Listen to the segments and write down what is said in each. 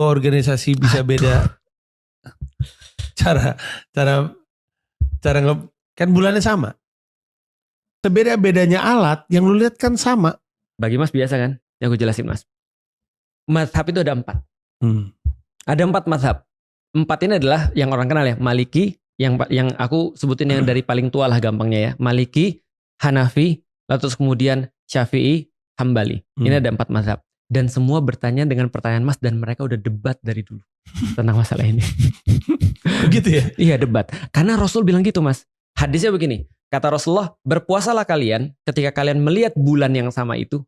organisasi bisa beda cara kan bulannya sama. Sebeda-bedanya alat yang lu lihat kan sama. Bagi Mas biasa kan? Yang gue jelasin Mas. Mazhab itu ada 4. Ada 4 mazhab. 4 ini adalah yang orang kenal ya. Maliki, yang aku sebutin yang dari paling tua lah gampangnya ya. Maliki, Hanafi, lalu terus kemudian Syafi'i, Hambali. Ini ada 4 mazhab. Dan semua bertanya dengan pertanyaan Mas, dan mereka udah debat dari dulu tentang masalah ini. Begitu ya? Iya, debat. Karena Rasul bilang gitu Mas. Hadisnya begini. Kata Rasulullah, berpuasalah kalian ketika kalian melihat bulan yang sama itu.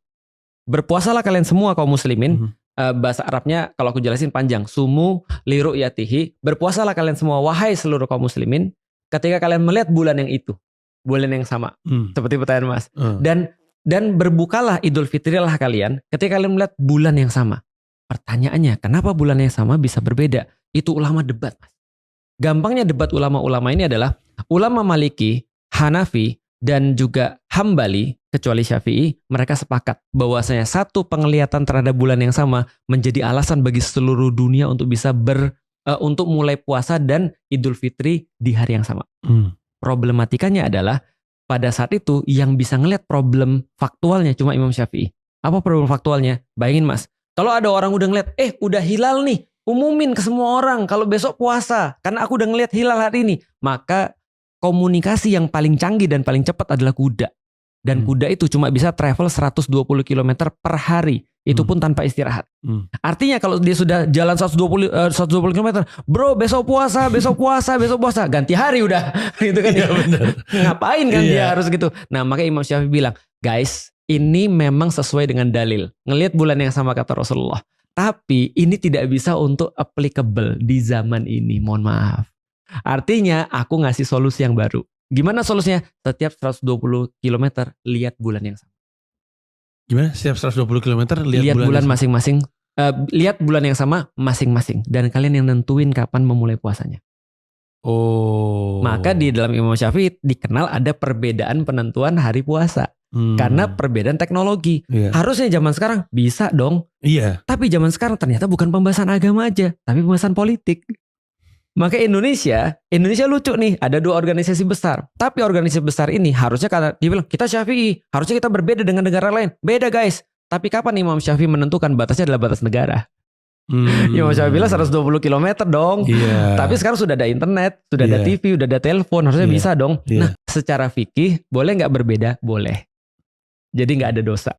Berpuasalah kalian semua kaum muslimin. Bahasa Arabnya kalau aku jelasin panjang. Sumu liru yatihi. Berpuasalah kalian semua wahai seluruh kaum muslimin ketika kalian melihat bulan yang itu. Bulan yang sama. Seperti pertanyaan Mas. Dan berbukalah Idul Fitrilah kalian ketika kalian melihat bulan yang sama. Pertanyaannya, kenapa bulan yang sama bisa berbeda? Itu ulama debat Mas. Gampangnya debat ulama-ulama ini adalah ulama Maliki, Hanafi, dan juga Hambali, kecuali Syafi'i, mereka sepakat bahwasanya satu penglihatan terhadap bulan yang sama menjadi alasan bagi seluruh dunia untuk bisa untuk mulai puasa dan Idul Fitri di hari yang sama. Problematikanya adalah pada saat itu yang bisa ngelihat problem faktualnya cuma Imam Syafi'i. Apa problem faktualnya? Bayangin Mas, kalau ada orang udah ngeliat, udah hilal nih, umumin ke semua orang kalau besok puasa, karena aku udah ngeliat hilal hari ini, maka komunikasi yang paling canggih dan paling cepat adalah kuda. Dan kuda itu cuma bisa travel 120 km per hari. Itu pun tanpa istirahat. Artinya kalau dia sudah jalan 120 km, bro besok puasa. Ganti hari udah. Gitu kan. Ya, bener. Ngapain kan dia harus gitu. Nah makanya Imam Syafi'i bilang, guys ini memang sesuai dengan dalil. Ngelihat bulan yang sama kata Rasulullah. Tapi ini tidak bisa untuk applicable di zaman ini. Mohon maaf. Artinya aku ngasih solusi yang baru. Gimana solusinya? Setiap 120 km lihat bulan yang sama. Gimana? Setiap 120 km lihat bulan masing-masing. Lihat bulan yang sama masing-masing. Dan kalian yang nentuin kapan memulai puasanya. Maka di dalam Imam Syafi'i dikenal ada perbedaan penentuan hari puasa. Karena perbedaan teknologi. Harusnya zaman sekarang bisa dong. Tapi zaman sekarang ternyata bukan pembahasan agama aja. Tapi pembahasan politik. Maka Indonesia lucu nih, ada 2 organisasi besar. Tapi organisasi besar ini harusnya karena dia bilang kita Syafi'i, harusnya kita berbeda dengan negara lain. Beda guys. Tapi kapan Imam Syafi'i menentukan batasnya adalah batas negara? Imam Syafi'i bilang 120 km dong. Tapi sekarang sudah ada internet, sudah ada TV, sudah ada telepon, harusnya bisa dong. Nah, secara fikih boleh nggak berbeda? Boleh. Jadi nggak ada dosa.